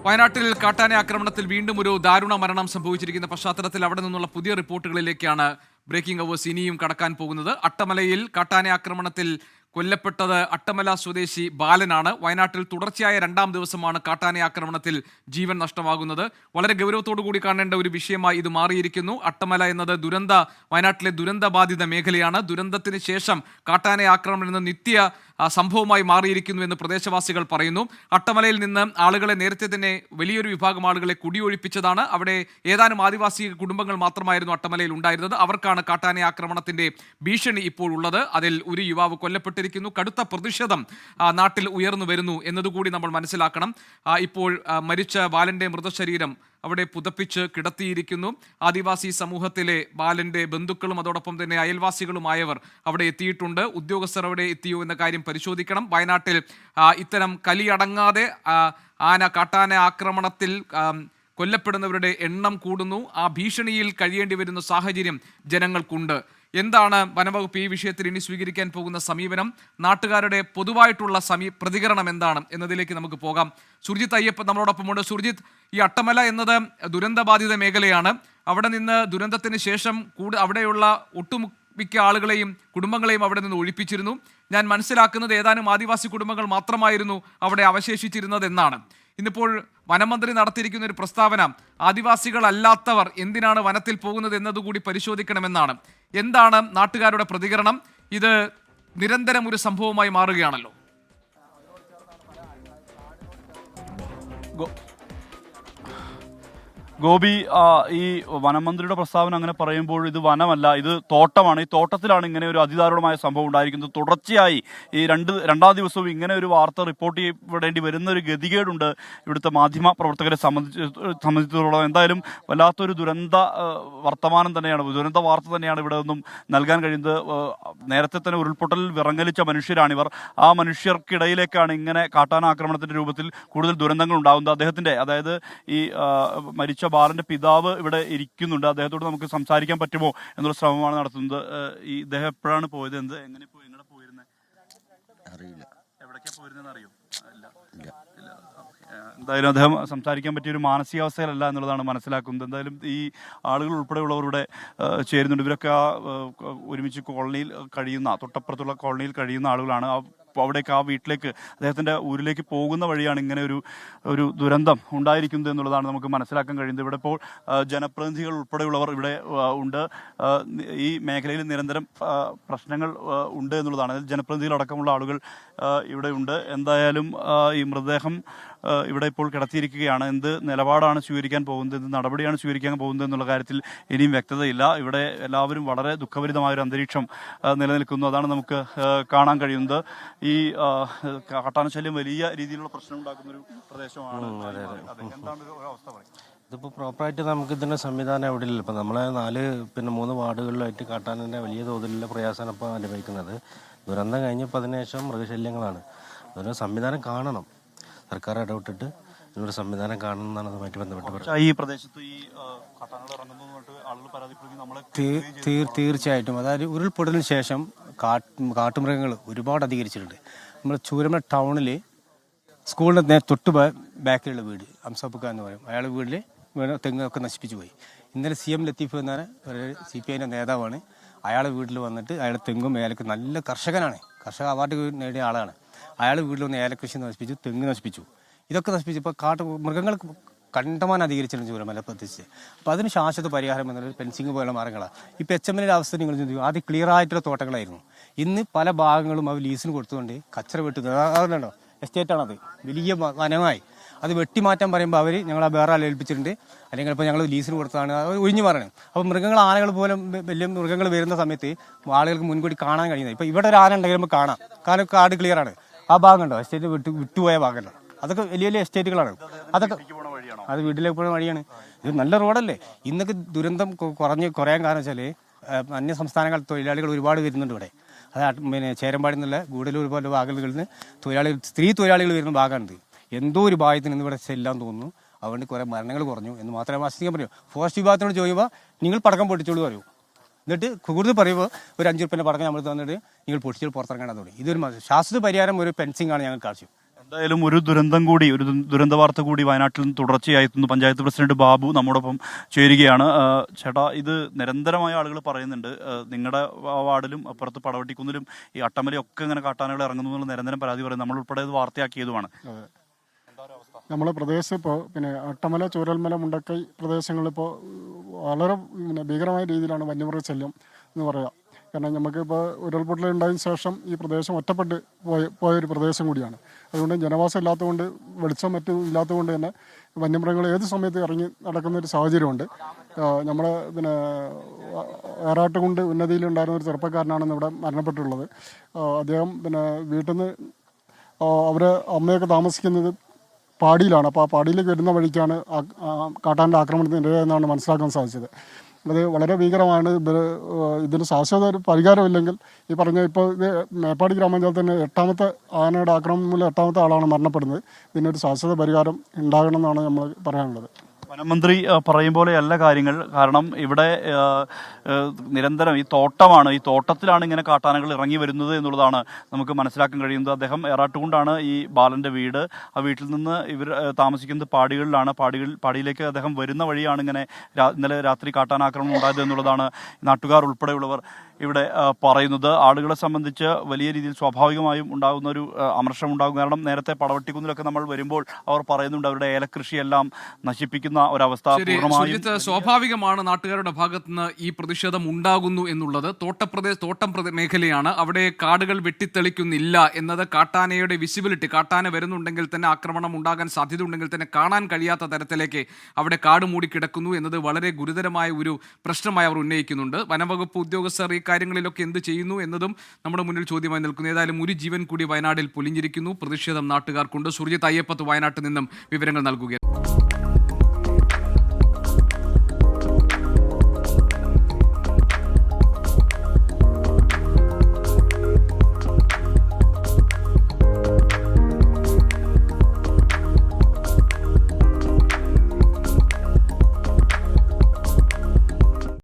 വയനാട്ടിൽ കാട്ടാന ആക്രമണത്തിൽ വീണ്ടും ഒരു ദാരുണ മരണം സംഭവിച്ചിരിക്കുന്ന പശ്ചാത്തലത്തിൽ അവിടെ നിന്നുള്ള പുതിയ റിപ്പോർട്ടുകളിലേക്കാണ് ബ്രേക്കിംഗ് അവേഴ്സ് ഇനിയും കടക്കാൻ പോകുന്നത്. അട്ടമലയിൽ കാട്ടാന ആക്രമണത്തിൽ കൊല്ലപ്പെട്ടത് അട്ടമല സ്വദേശി ബാലനാണ്. വയനാട്ടിൽ തുടർച്ചയായ രണ്ടാം ദിവസമാണ് കാട്ടാന ആക്രമണത്തിൽ ജീവൻ നഷ്ടമാകുന്നത്. വളരെ ഗൗരവത്തോടു കൂടി കാണേണ്ട ഒരു വിഷയമായി ഇത് മാറിയിരിക്കുന്നു. അട്ടമല എന്നത് വയനാട്ടിലെ ദുരന്തബാധിത മേഖലയാണ്. ദുരന്തത്തിന് ശേഷം കാട്ടാന ആക്രമണം എന്ന നിത്യ സംഭവമായി മാറിയിരിക്കുന്നു എന്ന് പ്രദേശവാസികൾ പറയുന്നു. അട്ടമലയിൽ നിന്ന് ആളുകളെ നേരത്തെ തന്നെ വലിയൊരു വിഭാഗം ആളുകളെ കുടിയൊഴിപ്പിച്ചതാണ്. അവിടെ ഏതാനും ആദിവാസി കുടുംബങ്ങൾ മാത്രമായിരുന്നു അട്ടമലയിൽ ഉണ്ടായിരുന്നത്. അവർക്കാണ് കാട്ടാന ആക്രമണത്തിന്റെ ഭീഷണി ഇപ്പോൾ ഉള്ളത്. അതിൽ ഒരു യുവാവ് കൊല്ലപ്പെട്ടിരിക്കുന്നു. കടുത്ത പ്രതിഷേധം നാട്ടിൽ ഉയർന്നു വരുന്നു എന്നതുകൂടി നമ്മൾ മനസ്സിലാക്കണം. ഇപ്പോൾ മരിച്ച ബാലന്റെ മൃതശരീരം അവിടെ പുതപ്പിച്ച് കിടത്തിയിരിക്കുന്നു. ആദിവാസി സമൂഹത്തിലെ ബാലന്റെ ബന്ധുക്കളും അതോടൊപ്പം തന്നെ അയൽവാസികളുമായവർ അവിടെ എത്തിയിട്ടുണ്ട്. ഉദ്യോഗസ്ഥർ അവിടെ എത്തിയോ എന്ന കാര്യം പരിശോധിക്കണം. വയനാട്ടിൽ ഇത്തരം കലിയടങ്ങാതെ കാട്ടാന ആക്രമണത്തിൽ കൊല്ലപ്പെടുന്നവരുടെ എണ്ണം കൂടുന്നു. ആ ഭീഷണിയിൽ കഴിയേണ്ടി വരുന്ന സാഹചര്യം ജനങ്ങൾക്കുണ്ട്. എന്താണ് വനംവകുപ്പ് ഈ വിഷയത്തിൽ ഇനി സ്വീകരിക്കാൻ പോകുന്ന സമീപനം? നാട്ടുകാരുടെ പൊതുവായിട്ടുള്ള പ്രതികരണം എന്താണ് എന്നതിലേക്ക് നമുക്ക് പോകാം. സുർജിത്ത് അയ്യപ്പൻ നമ്മളോടൊപ്പമുണ്ട്. സുർജിത്ത്, ഈ അട്ടമല എന്നത് ദുരന്തബാധിത മേഖലയാണ്. അവിടെ നിന്ന് ദുരന്തത്തിന് ശേഷം അവിടെയുള്ള ഒട്ടുമിക്ക ആളുകളെയും കുടുംബങ്ങളെയും അവിടെ നിന്ന് ഒഴിപ്പിച്ചിരുന്നു. ഞാൻ മനസ്സിലാക്കുന്നത് ഏതാനും ആദിവാസി കുടുംബങ്ങൾ മാത്രമായിരുന്നു അവിടെ അവശേഷിച്ചിരുന്നത് എന്നാണ്. ഇന്നിപ്പോൾ വനമന്ത്രി നടത്തിയിരിക്കുന്ന ഒരു പ്രസ്താവന ആദിവാസികളല്ലാത്തവർ എന്തിനാണ് വനത്തിൽ പോകുന്നത് എന്നതുകൂടി പരിശോധിക്കണമെന്നാണ്. എന്താണ് നാട്ടുകാരുടെ പ്രതികരണം? ഇത് നിരന്തരം ഒരു സംഭവമായി മാറുകയാണല്ലോ. ഗോപി, ഈ വനമന്ത്രിയുടെ പ്രസ്താവന അങ്ങനെ പറയുമ്പോൾ ഇത് വനമല്ല, ഇത് തോട്ടമാണ്. ഈ തോട്ടത്തിലാണ് ഇങ്ങനെ ഒരു അതിദാരുണമായ സംഭവം ഉണ്ടായിരിക്കുന്നത്. തുടർച്ചയായി ഈ രണ്ടാം ദിവസവും ഇങ്ങനെ ഒരു വാർത്ത റിപ്പോർട്ട് ചെയ്യപ്പെടേണ്ടി വരുന്ന ഒരു ഗതികേടുണ്ട് ഇവിടുത്തെ മാധ്യമ പ്രവർത്തകരെ സംബന്ധിച്ചിടത്തോളം. എന്തായാലും വല്ലാത്തൊരു ദുരന്ത വർത്തമാനം തന്നെയാണ്, ദുരന്ത വാർത്ത തന്നെയാണ് ഇവിടെ നിന്നും നൽകാൻ കഴിയുന്നത്. നേരത്തെ തന്നെ ഉരുൾപൊട്ടലിൽ വിറങ്ങലിച്ച മനുഷ്യരാണിവർ. ആ മനുഷ്യർക്കിടയിലേക്കാണ് ഇങ്ങനെ കാട്ടാനാക്രമണത്തിന്റെ രൂപത്തിൽ കൂടുതൽ ദുരന്തങ്ങൾ ഉണ്ടാകുന്നത്. അദ്ദേഹത്തിന്റെ, അതായത് ഈ മരിച്ച ബാലന്റെ പിതാവ് ഇവിടെ ഇരിക്കുന്നുണ്ട്. അദ്ദേഹത്തോട് നമുക്ക് സംസാരിക്കാൻ പറ്റുമോ എന്നുള്ള ശ്രമമാണ് നടത്തുന്നത്. ഈ ഇദ്ദേഹം എപ്പോഴാണ് പോയത്? എങ്ങനെ പോയിരുന്നത് അറിയില്ല. എവിടേക്കാ പോയിരുന്നെന്ന് അറിയോ? എന്തായാലും അദ്ദേഹം സംസാരിക്കാൻ പറ്റിയ ഒരു മാനസികാവസ്ഥയിലല്ല എന്നുള്ളതാണ് മനസ്സിലാക്കുന്നത്. എന്തായാലും ഈ ആളുകൾ ഉൾപ്പെടെയുള്ളവരുടെ ചേരുന്നുണ്ട്. ഇവരൊക്കെ ഒരുമിച്ച് കോളനിയിൽ കഴിയുന്ന, തൊട്ടപ്പുറത്തുള്ള കോളനിയിൽ കഴിയുന്ന ആളുകളാണ്. അവിടേക്ക്, ആ വീട്ടിലേക്ക്, അദ്ദേഹത്തിൻ്റെ ഊരിലേക്ക് പോകുന്ന വഴിയാണ് ഇങ്ങനെ ഒരു ദുരന്തം ഉണ്ടായിരിക്കുന്നത് എന്നുള്ളതാണ് നമുക്ക് മനസ്സിലാക്കാൻ കഴിയുന്നത്. ഇവിടെ ഇപ്പോൾ ജനപ്രതിനിധികൾ ഉൾപ്പെടെയുള്ളവർ ഇവിടെ ഉണ്ട്. ഈ മേഖലയിൽ നിരന്തരം പ്രശ്നങ്ങൾ ഉണ്ട് എന്നുള്ളതാണ്. ജനപ്രതിനിധികൾ അടക്കമുള്ള ആളുകൾ ഇവിടെ ഉണ്ട്. എന്തായാലും ഈ മൃതദേഹം ഇവിടെ ഇപ്പോൾ കിടത്തിയിരിക്കുകയാണ്. എന്ത് നിലപാടാണ് സ്വീകരിക്കാൻ പോകുന്നത്, എന്ത് നടപടിയാണ് സ്വീകരിക്കാൻ പോകുന്നത് എന്നുള്ള കാര്യത്തിൽ ഇനിയും വ്യക്തതയില്ല. ഇവിടെ എല്ലാവരും വളരെ ദുഃഖഭരിതമായൊരു അന്തരീക്ഷം നിലനിൽക്കുന്നു. അതാണ് നമുക്ക് കാണാൻ കഴിയുന്നത്. ഈ കാട്ടാനശല്യം വലിയ രീതിയിലുള്ള പ്രശ്നം ഉണ്ടാക്കുന്ന ഒരു പ്രദേശമാണ്. എന്താണ് ഒരു അവസ്ഥ പറയുന്നത്? ഇതിപ്പോൾ പ്രോപ്പറായിട്ട് നമുക്ക് ഇതിൻ്റെ സംവിധാനം എവിടെ ഇല്ല. ഇപ്പം നമ്മളെ 3 വാർഡുകളിലായിട്ട് കാട്ടാനൻ്റെ വലിയ തോതിലുള്ള പ്രയാസമാണ് ഇപ്പോൾ അനുഭവിക്കുന്നത്. ദുരന്തം കഴിഞ്ഞപ്പോൾ അതിനുശേഷം മൃഗശല്യങ്ങളാണ്. അതിന് സംവിധാനം കാണണം, സർക്കാർ ഇടപെട്ടിട്ട് ഇതിനൊരു സംവിധാനം കാണണം എന്നാണ് അതുമായിട്ട് ബന്ധപ്പെട്ട്. ഈ പ്രദേശത്ത് ഈ തീർച്ചയായിട്ടും, അതായത് ഉരുൾപൊട്ടലിന് ശേഷം കാട്ടുമൃഗങ്ങൾ ഒരുപാട് അധികരിച്ചിട്ടുണ്ട്. നമ്മൾ ചൂരമല ടൗണിൽ സ്കൂളിൻ്റെ തൊട്ട് ബാക്കിലുള്ള വീട് അംസപ്പുക്ക എന്ന് പറയും, അയാളുടെ വീട്ടിൽ തെങ്ങൊക്കെ നശിപ്പിച്ചു പോയി. ഇന്നലെ CM ലത്തീഫ് എന്ന ഒരു CPIൻ്റെ നേതാവാണ്. അയാളുടെ വീട്ടിൽ വന്നിട്ട് അയാളുടെ തെങ്ങും ഏലക്ക്, നല്ല കർഷകനാണ്, കർഷക അവാർഡ് നേടിയ ആളാണ്. അയാളുടെ വീട്ടിൽ വന്ന് ഏലകൃഷി നശിപ്പിച്ചു, തെങ്ങ് നശിപ്പിച്ചു. ഇതൊക്കെ നശിപ്പിച്ചു. ഇപ്പോൾ മൃഗങ്ങൾ കണ്ടമാനം അധികരിച്ചിട്ടുണ്ട് ചൂരമല പ്രത്യേകിച്ച്. അപ്പോൾ അതിന് ശാശ്വത പരിഹാരം എന്നുള്ളത് ഫെൻസിങ് പോലുള്ള മാർഗ്ഗങ്ങളാണ്. ഇപ്പോൾ HML അവസ്ഥ നിങ്ങൾ ചിന്തിക്കും, ആദ്യം ക്ലിയർ ആയിട്ടുള്ള തോട്ടങ്ങളായിരുന്നു. ഇന്ന് പല ഭാഗങ്ങളും അവർ ലീസിന് കൊടുത്തുകൊണ്ട് കച്ചറ വെട്ടുന്നത്. അതുകൊണ്ടോ എസ്റ്റേറ്റാണത്, വലിയ വനമായി. അത് വെട്ടിമാറ്റാൻ പറയുമ്പോൾ അവർ ഞങ്ങളെ വേറെ ആളെ ഏൽപ്പിച്ചിട്ടുണ്ട്, അല്ലെങ്കിൽ ഇപ്പോൾ ഞങ്ങൾ ലീസിന് കൊടുത്തതാണ്, ഒഴിഞ്ഞു പറയണം. അപ്പോൾ മൃഗങ്ങൾ, ആനകൾ പോലും വലിയ മൃഗങ്ങൾ വരുന്ന സമയത്ത് ആളുകൾക്ക് മുൻകൂട്ടി കാണാൻ കഴിയുന്നത്. ഇപ്പോൾ ഇവിടെ ഒരു ആന ഉണ്ടെങ്കിൽ നമുക്ക് കാണാം, കാരണം കാട് ക്ലിയറാണ്. ആ ഭാഗം ഉണ്ടോ, എസ്റ്റേറ്റ് വിട്ടുപോയ ഭാഗമല്ല, അതൊക്കെ വലിയ വലിയ എസ്റ്റേറ്റുകളാണ്. അതൊക്കെ അത് വീട്ടിലേക്ക് പോകുന്ന വഴിയാണ്. ഇത് നല്ല റോഡല്ലേ. ഇന്നൊക്കെ ദുരന്തം കുറയാൻ കാരണം വെച്ചാൽ അന്യ സംസ്ഥാനങ്ങൾ തൊഴിലാളികൾ ഒരുപാട് വരുന്നുണ്ട് ഇവിടെ. അത് ചേരമ്പാടി നിന്നുള്ള ഗൂഡല്ലൂർ പോലെ ഭാഗങ്ങളിൽ നിന്ന് സ്ത്രീ തൊഴിലാളികൾ വരുന്ന ഭാഗമാണിത്. എന്തോ ഒരു ഭാഗത്തിന് ഇന്ന് ഇവിടെ ചെല്ലാൻ തോന്നുന്നു. അതുകൊണ്ട് കുറേ മരണങ്ങൾ കുറഞ്ഞു എന്ന് മാത്രമേ ആശ്വസിക്കാൻ പറയൂ. ഫോറസ്റ്റ് വിഭാഗത്തിനോട് ചോദിക്കുമ്പോൾ നിങ്ങൾ പടക്കം പൊട്ടിച്ചോളൂ പറയൂ. എന്നിട്ട് കൂടുതൽ പറയുമ്പോൾ ഒരു 5 രൂപ പടക്കം നമ്മൾ തന്നിട്ട് നിങ്ങൾ പൊട്ടിച്ചോൾ പുറത്തിറങ്ങാൻ തുടങ്ങി. ഇതൊരു ശാശ്വത പരിഹാരം, ഒരു ഫെൻസിംഗ് ആണ് ഞങ്ങൾക്ക് ആവശ്യം. എന്തായാലും ഒരു ദുരന്തം കൂടി, ഒരു ദുരന്ത വാർത്ത കൂടി വയനാട്ടിൽ നിന്ന് തുടർച്ചയായി എത്തുന്നു. പഞ്ചായത്ത് പ്രസിഡന്റ് ബാബു നമ്മോടൊപ്പം ചേരുകയാണ്. ചേട്ടാ, ഇത് നിരന്തരമായ ആളുകൾ പറയുന്നുണ്ട്, നിങ്ങളുടെ വാർഡിലും അപ്പുറത്ത് പടവട്ടിക്കുന്നിലും ഈ അട്ടമലയൊക്കെ ഇങ്ങനെ കാട്ടാനകൾ ഇറങ്ങുന്നു എന്നുള്ള നിരന്തരം പരാതി പറയും. നമ്മൾ ഉൾപ്പെടെ ഇത് വാർത്തയാക്കിയതുമാണ്. നമ്മളെ പ്രദേശം ഇപ്പോൾ പിന്നെ അട്ടമല, ചൂരൽമല, മുണ്ടക്കൈ പ്രദേശങ്ങളിപ്പോൾ വളരെ ഭീകരമായ രീതിയിലാണ് വന്യമൃഗശല്യം എന്ന് പറയുക. കാരണം നമുക്കിപ്പോൾ ഉരുൾപൊട്ടലുണ്ടായതിനു ശേഷം ഈ പ്രദേശം ഒറ്റപ്പെട്ട് പോയൊരു പ്രദേശം കൂടിയാണ്. അതുകൊണ്ട് ജനവാസം ഇല്ലാത്തതുകൊണ്ട്, വെളിച്ചം മറ്റും ഇല്ലാത്തതുകൊണ്ട് തന്നെ വന്യമൃഗങ്ങൾ ഏത് സമയത്ത് ഇറങ്ങി നടക്കുന്ന ഒരു സാഹചര്യമുണ്ട്. നമ്മളെ പിന്നെ ഏറാട്ടുകുണ്ട് ഉന്നതിയിലുണ്ടായിരുന്ന ഒരു ചെറുപ്പക്കാരനാണ് ഇവിടെ മരണപ്പെട്ടുള്ളത്. അദ്ദേഹം പിന്നെ വീട്ടിൽ നിന്ന് അവരെ അമ്മയൊക്കെ താമസിക്കുന്നത് പാടിയിലാണ്. അപ്പോൾ ആ പാടിയിലേക്ക് വരുന്ന വഴിക്കാണ് കാട്ടാൻ്റെ ആക്രമണത്തിന് ഇരയായെന്നാണ് മനസ്സിലാക്കാൻ സാധിച്ചത്. അത് വളരെ ഭീകരമാണ്. ഇതിന് ശാശ്വത ഒരു പരിഹാരമില്ലെങ്കിൽ ഈ പറഞ്ഞ ഇപ്പോൾ ഇത് മേപ്പാടി ഗ്രാമപഞ്ചായത്തിന് 8ാമത്തെ ആനയുടെ ആക്രമണം മൂലം 8ാമത്തെ ആളാണ് മരണപ്പെടുന്നത്. ഇതിനൊരു ശാശ്വത പരിഹാരം ഉണ്ടാകണമെന്നാണ് നമ്മൾ പറയാനുള്ളത്. വനമന്ത്രി പറയും പോലെയല്ല കാര്യങ്ങൾ. കാരണം ഇവിടെ നിരന്തരം ഈ തോട്ടമാണ്, ഈ തോട്ടത്തിലാണ് ഇങ്ങനെ കാട്ടാനകൾ ഇറങ്ങി വരുന്നത് എന്നുള്ളതാണ് നമുക്ക് മനസ്സിലാക്കാൻ കഴിയുന്നത്. അദ്ദേഹം ഏറാട്ടുകൊണ്ടാണ് ഈ ബാലൻ്റെ വീട്. ആ വീട്ടിൽ നിന്ന് ഇവർ താമസിക്കുന്നത് പാടികളിലാണ്. പാടിയിലേക്ക് അദ്ദേഹം വരുന്ന വഴിയാണ് ഇങ്ങനെ ഇന്നലെ രാത്രി കാട്ടാനാക്രമണം ഉണ്ടായത് എന്നുള്ളതാണ് നാട്ടുകാർ ഉൾപ്പെടെയുള്ളവർ ഇവിടെ പറയുന്നത്. ആളുകളെ സംബന്ധിച്ച് വലിയ രീതിയിൽ സ്വാഭാവികമായും ഉണ്ടാകുന്ന ഒരു അമർഷം ഉണ്ടാകും. കാരണം നേരത്തെ പടവട്ടിക്കുന്നിലൊക്കെ നമ്മൾ വരുമ്പോൾ അവർ പറയുന്നുണ്ട് അവരുടെ ഏലകൃഷിയെല്ലാം നശിപ്പിക്കുന്ന ഒരവസ്ഥ. സ്വാഭാവികമാണ് നാട്ടുകാരുടെ ഭാഗത്ത് നിന്ന് ഈ പ്രതിഷേധം ഉണ്ടാകുന്നു എന്നുള്ളത്. തോട്ടം മേഖലയാണ്, അവിടെ കാടുകൾ വെട്ടിത്തെളിക്കുന്നില്ല എന്നത് കാട്ടാനയുടെ വിസിബിലിറ്റി, കാട്ടാന വരുന്നുണ്ടെങ്കിൽ തന്നെ ആക്രമണം ഉണ്ടാകാൻ സാധ്യത ഉണ്ടെങ്കിൽ തന്നെ കാണാൻ കഴിയാത്ത തരത്തിലേക്ക് അവിടെ കാട് മൂടിക്കിടക്കുന്നു എന്നത് വളരെ ഗുരുതരമായ ഒരു പ്രശ്നമായി അവർ ഉന്നയിക്കുന്നുണ്ട്. വനംവകുപ്പ് ഉദ്യോഗസ്ഥർ ഈ കാര്യങ്ങളിലൊക്കെ എന്ത് ചെയ്യുന്നു എന്നതും നമ്മുടെ മുന്നിൽ ചോദ്യമായി നിൽക്കുന്നു. ഏതായാലും ഒരു ജീവൻ കൂടി വയനാട്ടിൽ പൊലിഞ്ഞിരിക്കുന്നു. പ്രതിഷേധം നാട്ടുകാർക്കുണ്ട്. സുർജിത്ത് അയ്യപ്പത്ത് വയനാട്ടിൽ നിന്നും വിവരങ്ങൾ നൽകുകയാണ്.